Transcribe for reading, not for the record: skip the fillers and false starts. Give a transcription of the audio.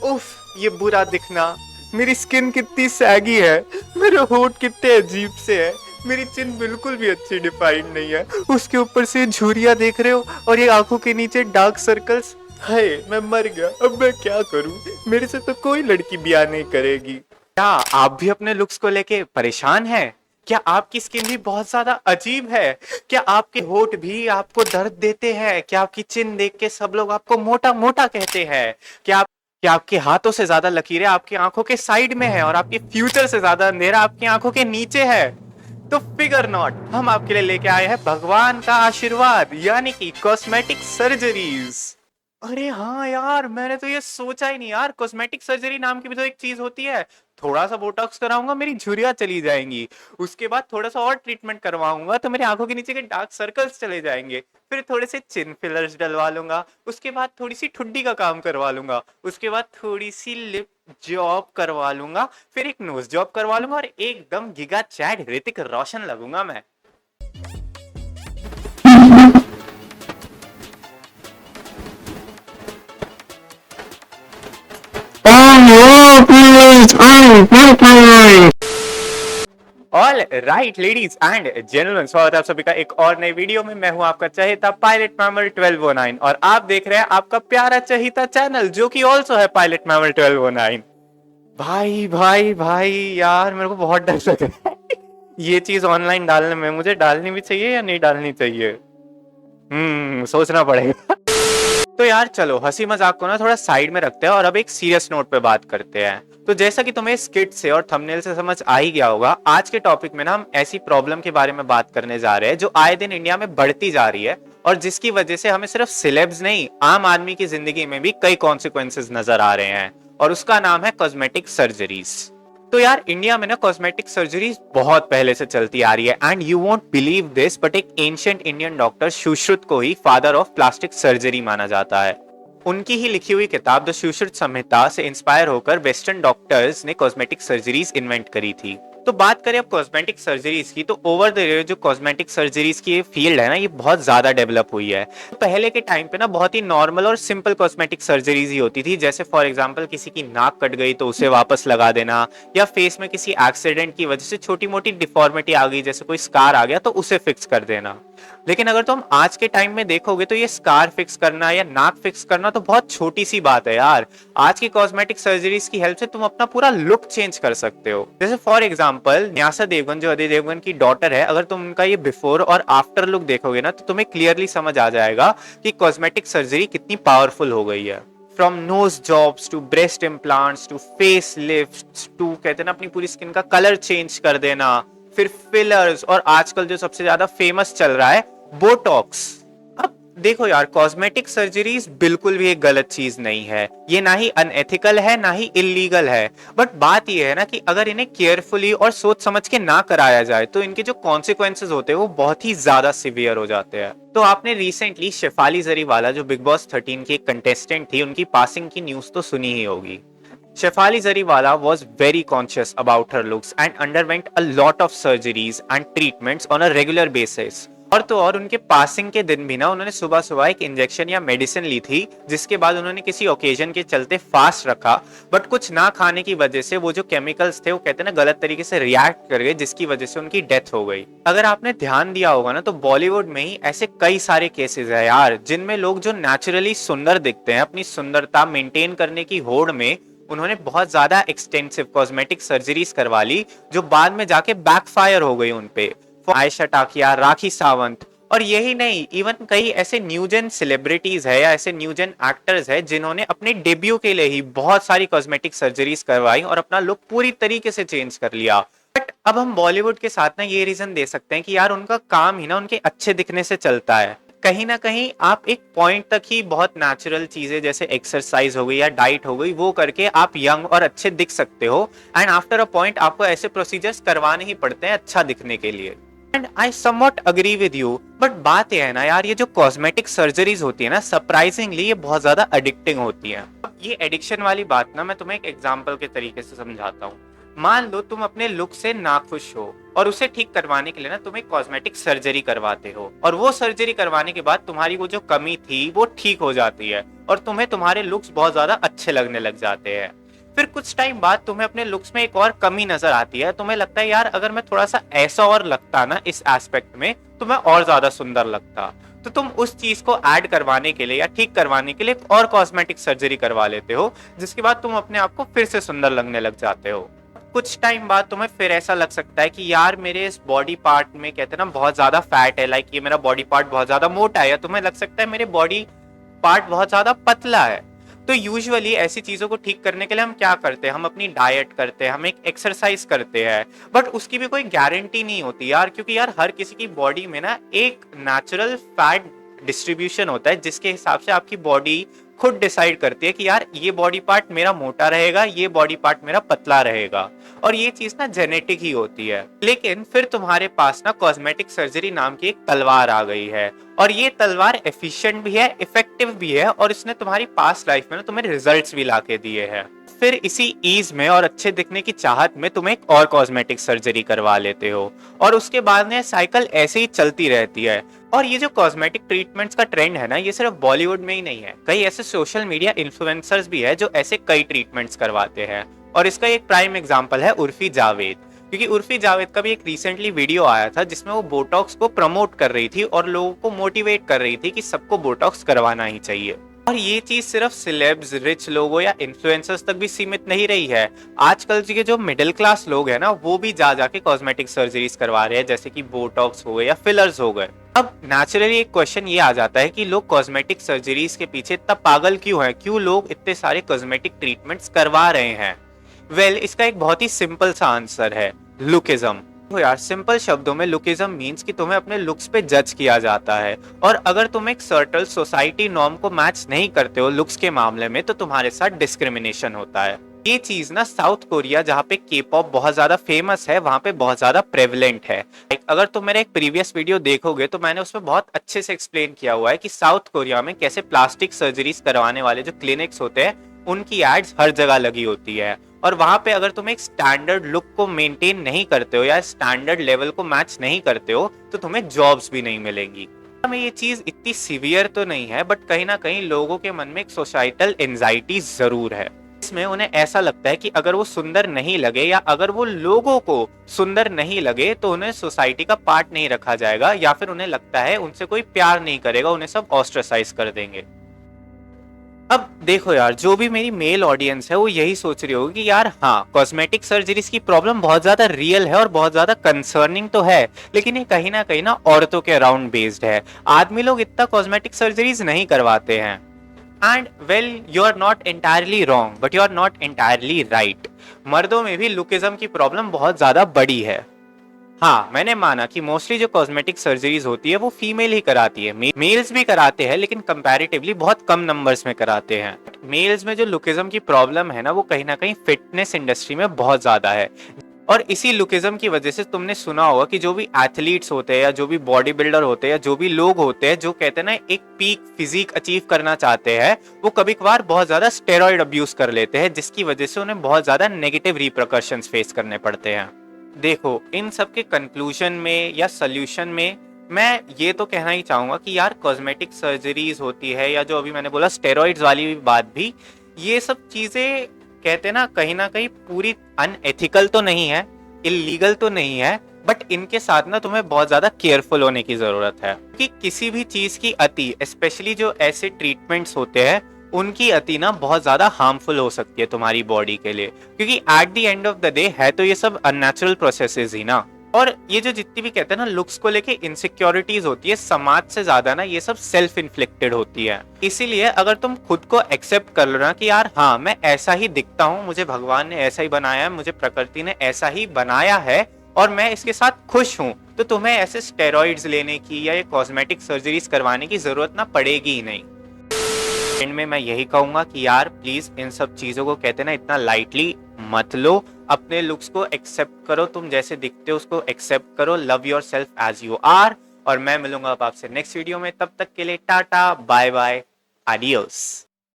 उफ, ये बुरा दिखना, मेरी स्किन कितनी सैगी है, मेरे होंठ कितने अजीब से है, मेरी चिन बिल्कुल भी अच्छी डिफाइंड नहीं है, उसके ऊपर से झुर्रियां देख रहे हो और ये आंखों के नीचे डार्क सर्कल्स। हाय, मैं मर गया, अब मैं क्या करूं? मेरे से तो कोई लड़की ब्याह नहीं करेगी। क्या आप भी अपने लुक्स को लेके परेशान हैं? क्या आपकी स्किन भी बहुत ज्यादा अजीब है? क्या आपके होठ भी आपको दर्द देते हैं? क्या आपकी चिन देख के सब लोग आपको मोटा मोटा कहते हैं? क्या आपके हाथों से ज्यादा लकीरें आपकी आंखों के साइड में है और आपके फ्यूचर से ज्यादा अंधेरा आपकी आंखों के नीचे है? तो फिगर नॉट, हम आपके लिए लेके आए हैं भगवान का आशीर्वाद, यानी कि कॉस्मेटिक सर्जरीज। अरे हाँ यार, मैंने तो ये सोचा ही नहीं यार, कॉस्मेटिक सर्जरी नाम की भी तो एक चीज होती है। थोड़ा सा बोटॉक्स कराऊंगा, मेरी झुर्रियां चली जाएंगी। उसके बाद थोड़ा सा और ट्रीटमेंट करवाऊंगा तो मेरी आंखों के नीचे के डार्क सर्कल्स चले जाएंगे। फिर थोड़े से चिन फिलर्स डलवा लूंगा। उसके बाद थोड़ी सी ठुड्डी का काम करवा लूंगा। उसके बाद थोड़ी सी लिप जॉब करवा लूंगा। फिर एक नोज जॉब करवा लूंगा और एकदम गिगा चैड ऋतिक रोशन लगूंगा मैं। All right ladies and gentleman, स्वागत है आप सभी का एक और नई वीडियो में। मैं हूं आपका चहेता पायलट मैमल 1209 और आप देख रहे हैं आपका प्यारा चहेता चैनल जो कि ऑल्सो है पायलट मैमल 1209। भाई भाई भाई यार, मेरे को बहुत डर लग रहा है ये चीज ऑनलाइन डालने में। मुझे डालनी भी चाहिए या नहीं डालनी चाहिए? सोचना पड़ेगा। तो यार चलो, हंसी मजाक को ना थोड़ा साइड में रखते हैं और अब एक सीरियस नोट पे बात करते हैं। तो जैसा कि तुम्हें स्किट से और थंबनेल से समझ आ ही गया होगा, आज के टॉपिक में ना हम ऐसी प्रॉब्लम के बारे में बात करने जा रहे हैं जो आए दिन इंडिया में बढ़ती जा रही है और जिसकी वजह से हमें सिर्फ सिलेब्स नहीं, आम आदमी की जिंदगी में भी कई कॉन्सिक्वेंसेस नजर आ रहे हैं, और उसका नाम है कॉस्मेटिक सर्जरीज। तो यार इंडिया में ना कॉस्मेटिक सर्जरीज बहुत पहले से चलती आ रही है, and you won't believe this but एक एंशिएंट इंडियन डॉक्टर सुश्रुत को ही फादर ऑफ प्लास्टिक सर्जरी माना जाता है। उनकी ही लिखी हुई किताब द सुश्रुत संहिता से इंस्पायर होकर वेस्टर्न डॉक्टर्स ने कॉस्मेटिक सर्जरीज इन्वेंट करी थी। तो बात करें अब कॉस्मेटिक सर्जरीज की, तो ओवर द ईयर जो कॉस्मेटिक सर्जरीज की फील्ड है ना, ये बहुत ज्यादा डेवलप हुई है। तो पहले के टाइम पे ना बहुत ही नॉर्मल और सिंपल कॉस्मेटिक सर्जरीज ही होती थी, जैसे फॉर एग्जांपल किसी की नाक कट गई तो उसे वापस लगा देना, या फेस में किसी एक्सीडेंट की वजह से छोटी मोटी डिफॉर्मिटी आ गई, जैसे कोई स्कार आ गया तो उसे फिक्स कर देना। लेकिन अगर तुम आज के टाइम में देखोगे तो ये स्कार फिक्स करना या नाक फिक्स करना तो बहुत छोटी सी बात है यार। आज की कॉस्मेटिक सर्जरीज की हेल्प से तुम अपना पूरा लुक चेंज कर सकते हो। जैसे फॉर एग्जांपल न्यासा देवगन जो अजय देवगन की डॉटर है, अगर तुम उनका ये बिफोर और आफ्टर लुक देखोगे ना तो तुम्हें क्लियरली समझ आ जाएगा कि कॉस्मेटिक सर्जरी कितनी पावरफुल हो गई है। From nose jobs to breast implants to face lift to कहते हैं ना अपनी पूरी स्किन का कलर चेंज कर देना, फिर फिलर्स, और आजकल जो सबसे ज्यादा फेमस चल रहा है बोटॉक्स। अब देखो यार, कॉस्मेटिक सर्जरीज बिल्कुल भी एक गलत चीज नहीं है, ये ना ही अनएथिकल है ना ही इलीगल है। बट बात ये है ना कि अगर इन्हें केयरफुली और सोच समझ के ना कराया जाए तो इनके जो कॉन्सिक्वेंसेज होते हैं वो बहुत ही ज्यादा सिवियर हो जाते हैं। तो आपने रिसेंटली शेफाली जरीवाला जो बिग बॉस 13 की एक कंटेस्टेंट थी, उनकी पासिंग की न्यूज तो सुनी ही होगी। Shefali Zariwala was very conscious about her looks and underwent a lot of surgeries and treatments on a regular basis. और तो और उनके पासिंग के दिन भी ना उन्होंने सुबह सुबह एक इंजेक्शन या मेडिसिन ली थी, जिसके बाद उन्होंने किसी ओकेजन के चलते फास्ट रखा, बट कुछ ना खाने की वजह से वो जो केमिकल्स थे वो कहते हैं ना गलत तरीके से रिएक्ट कर गए, जिसकी वजह से उनकी डेथ हो गई। अगर आपने ध्यान दिया होगा ना तो बॉलीवुड में ही ऐसे कई सारे केसेस है यार, जिनमें लोग जो नेचुरली सुंदर दिखते हैं, अपनी सुंदरता मेंटेन करने की होड़ में उन्होंने बहुत ज्यादा एक्सटेंसिव कॉस्मेटिक सर्जरीज करवा ली, जो बाद में जाके बैकफायर हो गई उनपे। आयशा टाकिया, राखी सावंत, और यही नहीं, इवन कई ऐसे न्यूजन सेलिब्रिटीज है या ऐसे न्यूजन एक्टर्स है जिन्होंने अपने डेब्यू के लिए ही बहुत सारी कॉस्मेटिक सर्जरीज करवाई और अपना लुक पूरी तरीके से चेंज कर लिया। बट अब हम बॉलीवुड के साथ ना ये रीजन दे सकते हैं कि यार उनका काम ही ना उनके अच्छे दिखने से चलता है। कहीं ना कहीं आप एक पॉइंट तक ही बहुत नेचुरल चीजें जैसे एक्सरसाइज हो गई या डाइट हो गई वो करके आप यंग और अच्छे दिख सकते हो, एंड आफ्टर अ पॉइंट आपको ऐसे प्रोसीजर्स करवाने ही पड़ते हैं अच्छा दिखने के लिए। And I somewhat agree with you, but बात यह है ना यार, ये जो कॉस्मेटिक सर्जरीज होती है ना, सरप्राइजिंगली ये बहुत ज्यादा एडिक्टिंग होती है। ये एडिक्शन वाली बात ना मैं तुम्हें एक एग्जांपल के तरीके से समझाता हूँ। मान लो तुम अपने लुक से नाखुश हो और उसे ठीक करवाने के लिए ना तुम एक कॉस्मेटिक सर्जरी करवाते हो, और वो सर्जरी करवाने के बाद तुम्हारी वो जो कमी थी वो ठीक हो जाती है और तुम्हें तुम्हारे लुक्स बहुत ज्यादा अच्छे लगने लग जाते हैं। फिर कुछ टाइम बाद तुम्हें अपने लुक्स में एक और कमी नजर आती है, तुम्हें लगता है यार अगर मैं थोड़ा सा ऐसा और लगता ना इस एस्पेक्ट में तो मैं और ज्यादा सुंदर लगता। तो तुम उस चीज को ऐड करवाने के लिए या ठीक करवाने के लिए एक और कॉस्मेटिक सर्जरी करवा लेते हो, जिसके बाद तुम अपने आप को फिर से सुंदर लगने लग जाते हो। कुछ टाइम बाद तुम्हें फिर ऐसा लग सकता है कि यार मेरे इस बॉडी पार्ट में कहते हैं ना बहुत ज्यादा फैट है, लाइक ये मेरा बॉडी पार्ट बहुत ज्यादा मोटा है, या तुम्हें लग सकता है मेरे बॉडी पार्ट बहुत ज्यादा पतला है। तो यूजुअली ऐसी चीजों को ठीक करने के लिए हम क्या करते हैं, हम अपनी डाइट करते हैं, हम एक एक्सरसाइज करते हैं, बट उसकी भी कोई गारंटी नहीं होती यार, क्योंकि यार हर किसी की बॉडी में ना एक नेचुरल फैट डिस्ट्रीब्यूशन होता है जिसके हिसाब से आपकी बॉडी खुद डिसाइड करती है कि यार ये बॉडी पार्ट मेरा मोटा रहेगा, ये बॉडी पार्ट मेरा पतला रहेगा, और ये चीज ना जेनेटिक ही होती है। लेकिन फिर तुम्हारे पास ना कॉस्मेटिक सर्जरी नाम की एक तलवार आ गई है, और ये तलवार एफिशिएंट भी है, इफेक्टिव भी है, और इसने तुम्हारी पास्ट लाइफ में ना तुम्हें रिजल्ट्स भी लाके दिए हैं। फिर इसी ईज में और अच्छे दिखने की चाहत में तुम एक और कॉस्मेटिक सर्जरी करवा लेते हो, और उसके बाद में साइकिल ऐसे ही चलती रहती है। और ये जो कॉस्मेटिक ट्रीटमेंट्स का ट्रेंड है ना, ये सिर्फ बॉलीवुड में ही नहीं है, कई ऐसे सोशल मीडिया इन्फ्लुएंसर्स भी है जो ऐसे कई ट्रीटमेंट्स करवाते हैं। और इसका एक प्राइम एग्जांपल है उर्फी जावेद, क्योंकि उर्फी जावेद का भी एक रिसेंटली वीडियो आया था जिसमें वो बोटॉक्स को प्रमोट कर रही थी और लोगों को मोटिवेट कर रही थी कि सबको बोटॉक्स करवाना ही चाहिए। और ये चीज सिर्फ सिलेब्स, रिच लोगों या इन्फ्लुएंसर्स तक भी सीमित नहीं रही है। आजकल के जो मिडिल क्लास लोग हैं ना, वो भी जा जाके कॉस्मेटिक सर्जरीज करवा रहे हैं, जैसे कि बोटॉक्स हो गए या फिलर्स हो गए। अब नेचुरली एक क्वेश्चन ये आ जाता है कि लोग कॉस्मेटिक सर्जरीज के पीछे इतना पागल क्यों हैं, क्यों लोग इतने सारे कॉस्मेटिक ट्रीटमेंट्स करवा रहे हैं। वेल, इसका एक बहुत ही सिंपल सा आंसर है, लुकिज्म। तो यार सिंपल शब्दों में लुकिज्म मींस कि तुम्हें अपने लुक्स पे जज किया जाता है, और अगर तुम एक सर्टल सोसाइटी नॉर्म को मैच नहीं करते हो लुक्स के मामले में, तो तुम्हारे साथ डिस्क्रिमिनेशन होता है। ये चीज ना साउथ कोरिया, जहाँ पे के पॉप बहुत ज्यादा फेमस है, वहां पे बहुत ज्यादा प्रेवलेंट है। अगर तुम मेरा एक प्रीवियस वीडियो देखोगे तो मैंने उसमें बहुत अच्छे से एक्सप्लेन किया हुआ है कि साउथ कोरिया में कैसे प्लास्टिक सर्जरीज करवाने वाले जो क्लिनिक्स होते हैं उनकी एड्स हर जगह लगी होती है, और वहां पे अगर तुम एक स्टैंडर्ड लुक को मेंटेन नहीं करते हो या स्टैंडर्ड लेवल को मैच नहीं करते हो तो तुम्हें जॉब्स भी नहीं मिलेंगी। में ये चीज इतनी सीवियर तो नहीं है, बट कहीं ना कहीं लोगों के मन में एक सोसाइटल एंजाइटी जरूर है। इसमें उन्हें ऐसा लगता है कि अगर वो सुंदर नहीं लगे या अगर वो लोगों को सुंदर नहीं लगे तो उन्हें सोसाइटी का पार्ट नहीं रखा जाएगा, या फिर उन्हें लगता है उनसे कोई प्यार नहीं करेगा, उन्हें सब ऑस्ट्रेसाइज कर देंगे। अब देखो यार, जो भी मेरी मेल ऑडियंस है वो यही सोच रही होगी कि यार हाँ, कॉस्मेटिक सर्जरीज की प्रॉब्लम बहुत ज्यादा रियल है और बहुत ज्यादा कंसर्निंग तो है, लेकिन ये कहीं ना औरतों के अराउंड बेस्ड है। आदमी लोग इतना कॉस्मेटिक सर्जरीज नहीं करवाते हैं। And well, you are not entirely wrong but you are not entirely right. मर्दों में भी लुकिज्म की प्रॉब्लम बहुत ज्यादा बड़ी है। हाँ, मैंने माना कि मोस्टली जो कॉस्मेटिक सर्जरीज होती है वो फीमेल ही कराती है, मेल्स भी कराते हैं लेकिन कंपैरेटिवली बहुत कम नंबर्स में कराते हैं। मेल्स में जो लुकिज्म की प्रॉब्लम है ना, वो कहीं ना कहीं फिटनेस इंडस्ट्री में बहुत ज्यादा है, और इसी लुकिज्म की वजह से तुमने सुना होगा कि जो भी एथलीट्स होते हैं या जो भी बॉडी बिल्डर होते हैं या जो भी लोग होते हैं जो कहते हैं ना एक पीक फिजिक अचीव करना चाहते हैं, वो कभी कभार बहुत ज्यादा स्टेरॉइड अब्यूज कर लेते हैं, जिसकी वजह से उन्हें बहुत ज्यादा नेगेटिव रिपरकशंस फेस करने पड़ते हैं। देखो, इन सब के कंक्लूजन में या सोल्यूशन में मैं ये तो कहना ही चाहूंगा कि यार कॉस्मेटिक सर्जरीज होती है या जो अभी मैंने बोला स्टेरॉइड्स वाली बात भी, ये सब चीजें कहते ना कहीं पूरी अनएथिकल तो नहीं है, इलीगल तो नहीं है, बट इनके साथ ना तुम्हें बहुत ज्यादा केयरफुल होने की जरूरत है कि किसी भी चीज की अति, स्पेशली जो ऐसे ट्रीटमेंट्स होते हैं उनकी अति ना बहुत ज्यादा हार्मफुल हो सकती है तुम्हारी बॉडी के लिए, क्योंकि at the end of the day है तो ये सब अननेचुरल प्रोसेसेस ही ना। और ये जो जितनी भी कहते हैं ना लुक्स को लेके इनसिक्योरिटीज होती है, समाज से ज्यादा ना ये सब सेल्फ इन्फ्लिक्टेड होती है। इसीलिए अगर तुम खुद को एक्सेप्ट कर लो ना कि यार हाँ, मैं ऐसा ही दिखता हूँ, मुझे भगवान ने ऐसा ही बनाया है, मुझे प्रकृति ने ऐसा ही बनाया है और मैं इसके साथ खुश हूँ, तो तुम्हें ऐसे स्टेरॉइड्स लेने की या ये कॉस्मेटिक सर्जरीज करवाने की जरूरत ना पड़ेगी ही नहीं। एंड में मैं यही कहूंगा कि यार प्लीज इन सब चीजों को कहते ना इतना लाइटली मत लो, अपने लुक्स को एक्सेप्ट करो, तुम जैसे दिखते हो उसको एक्सेप्ट करो, love yourself as you are. और मैं मिलूंगा अब आपसे नेक्स्ट वीडियो में, तब तक के लिए टाटा बाय बाय, आडियोस।